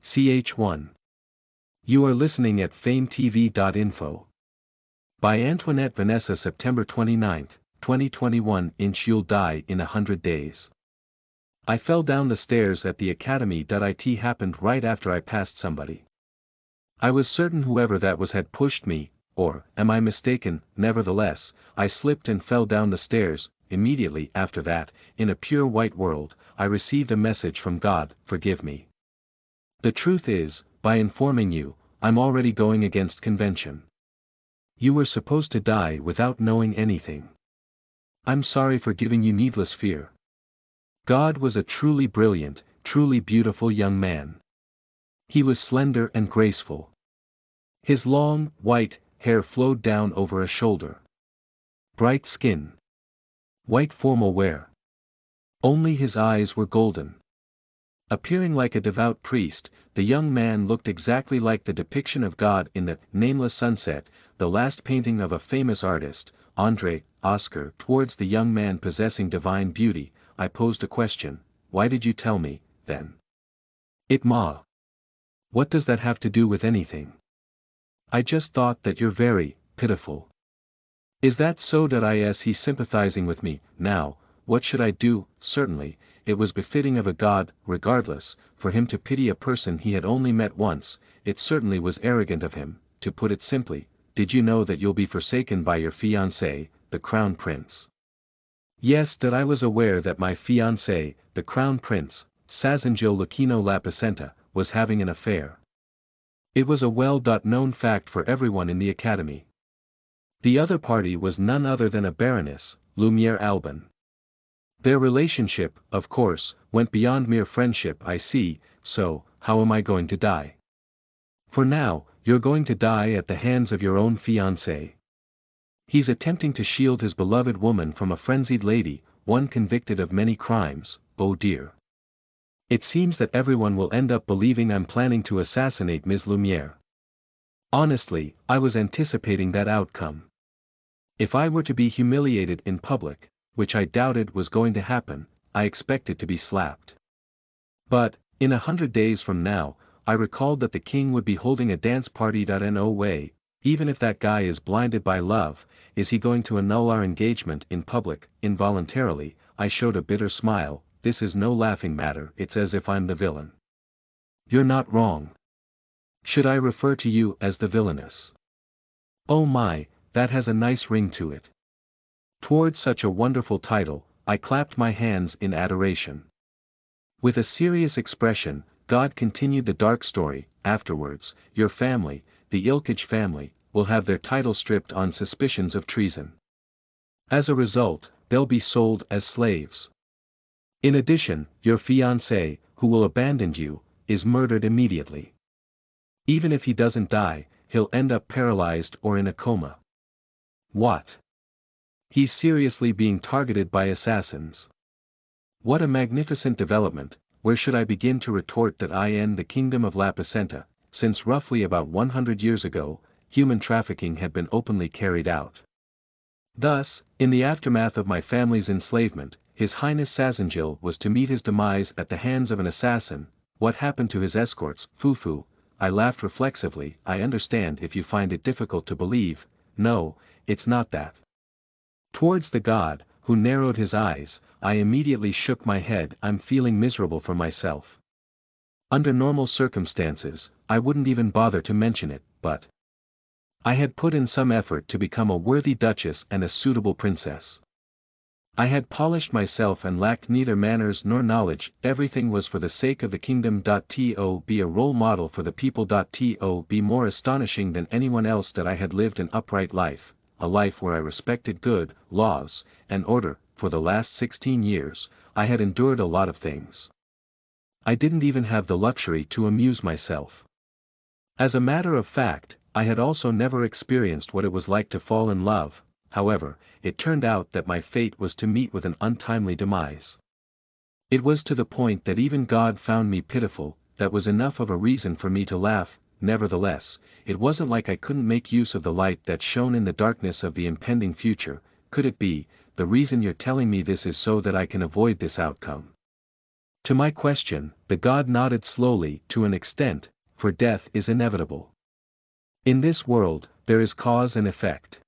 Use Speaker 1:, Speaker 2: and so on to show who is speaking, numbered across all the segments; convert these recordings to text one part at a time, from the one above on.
Speaker 1: Ch1. You are listening at famvetv.info. By Antoinette Vanessa, September 29, 2021. You'll die in 100 days. I fell down the stairs at the academy. It happened right after I passed somebody. I was certain whoever that was had pushed me, or, am I mistaken? Nevertheless, I slipped and fell down the stairs. Immediately after that, in a pure white world, I received a message from God, forgive me. The truth is, by informing you, I'm already going against convention. You were supposed to die without knowing anything. I'm sorry for giving you needless fear. God was a truly brilliant, truly beautiful young man. He was slender and graceful. His long, white, hair flowed down over a shoulder. Bright skin. White formal wear. Only his eyes were golden. Appearing like a devout priest, the young man looked exactly like the depiction of God in the Nameless Sunset, the last painting of a famous artist, André, Oscar. Towards the young man possessing divine beauty, I posed a question: why did you tell me, then? What does that have to do with anything? I just thought that you're very pitiful. Is that so? He sympathizing with me. Now, what should I do? Certainly, it was befitting of a god, regardless, for him to pity a person he had only met once. It certainly was arrogant of him, to put it simply. Did you know that you'll be forsaken by your fiancé, the Crown Prince? Yes, I was aware that my fiancé, the Crown Prince, Sazangil Lucchino Lapacenta, was having an affair. It was a well-known fact for everyone in the academy. The other party was none other than a Baroness, Lumiere Alban. Their relationship, of course, went beyond mere friendship. I see. So, how am I going to die? For now, you're going to die at the hands of your own fiancé. He's attempting to shield his beloved woman from a frenzied lady, one convicted of many crimes. Oh dear. It seems that everyone will end up believing I'm planning to assassinate Ms. Lumiere. Honestly, I was anticipating that outcome. If I were to be humiliated in public, which I doubted was going to happen, I expected to be slapped. But, in 100 days from now, I recalled that the king would be holding a dance party. No way, even if that guy is blinded by love, is he going to annul our engagement in public? Involuntarily, I showed a bitter smile. This is no laughing matter. It's as if I'm the villain. You're not wrong. Should I refer to you as the Villainess? Oh my, that has a nice ring to it. Toward such a wonderful title, I clapped my hands in adoration. With a serious expression, God continued the dark story. Afterwards, your family, the Ilkich family, will have their title stripped on suspicions of treason. As a result, they'll be sold as slaves. In addition, your fiancé, who will abandon you, is murdered immediately. Even if he doesn't die, he'll end up paralyzed or in a coma. What? He's seriously being targeted by assassins. What a magnificent development. Where should I begin to retort that in the kingdom of Lapacenta, since roughly about 100 years ago, human trafficking had been openly carried out. Thus, in the aftermath of my family's enslavement, His Highness Sazangil was to meet his demise at the hands of an assassin. What happened to his escorts? Fufu. I laughed reflexively. I understand if you find it difficult to believe. No, it's not that. Towards the god, who narrowed his eyes, I immediately shook my head. I'm feeling miserable for myself. Under normal circumstances, I wouldn't even bother to mention it, but I had put in some effort to become a worthy duchess and a suitable princess. I had polished myself and lacked neither manners nor knowledge. Everything was for the sake of the kingdom. To be a role model for the people. To be more astonishing than anyone else. That I had lived an upright life, a life where I respected good, laws, and order. For the last 16 years, I had endured a lot of things. I didn't even have the luxury to amuse myself. As a matter of fact, I had also never experienced what it was like to fall in love. However, it turned out that my fate was to meet with an untimely demise. It was to the point that even God found me pitiful. That was enough of a reason for me to laugh. Nevertheless, it wasn't like I couldn't make use of the light that shone in the darkness of the impending future. Could it be, the reason you're telling me this is so that I can avoid this outcome? To my question, the god nodded slowly, to an extent, for death is inevitable. In this world, there is cause and effect.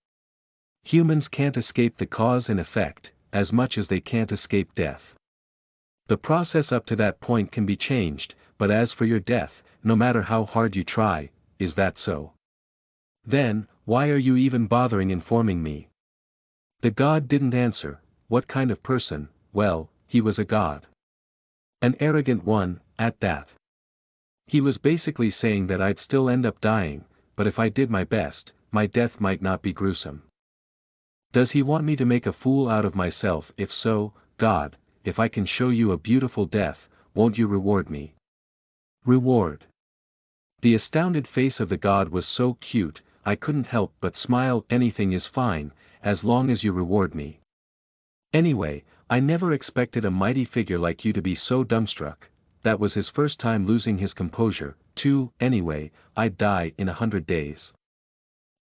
Speaker 1: Humans can't escape the cause and effect, as much as they can't escape death. The process up to that point can be changed, but as for your death, no matter how hard you try, is that so? Then, why are you even bothering informing me? The god didn't answer. What kind of person? Well, he was a god. An arrogant one, at that. He was basically saying that I'd still end up dying, but if I did my best, my death might not be gruesome. Does he want me to make a fool out of myself? If so, God, if I can show you a beautiful death, won't you reward me? Reward. The astounded face of the god was so cute, I couldn't help but smile. Anything is fine, as long as you reward me. Anyway, I never expected a mighty figure like you to be so dumbstruck. That was his first time losing his composure, too. Anyway, I'd die in 100 days.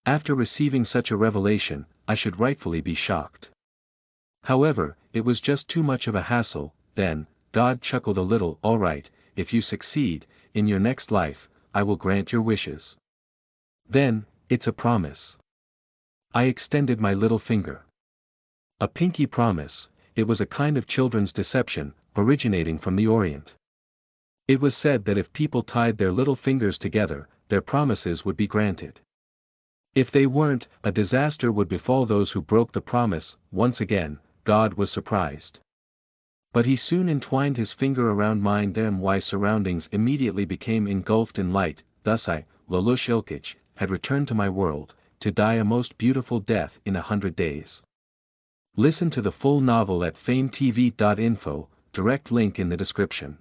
Speaker 1: After receiving such a revelation, I should rightfully be shocked. However, it was just too much of a hassle. Then, God chuckled a little. All right, if you succeed, in your next life, I will grant your wishes. Then, it's a promise. I extended my little finger. A pinky promise. It was a kind of children's deception, originating from the Orient. It was said that if people tied their little fingers together, their promises would be granted. If they weren't, a disaster would befall those who broke the promise. Once again, God was surprised. But he soon entwined his finger around mine. Then my surroundings immediately became engulfed in light. Thus I, Lelouch Ilkich, had returned to my world, to die a most beautiful death in 100 days. Listen to the full novel at famvetv.info, direct link in the description.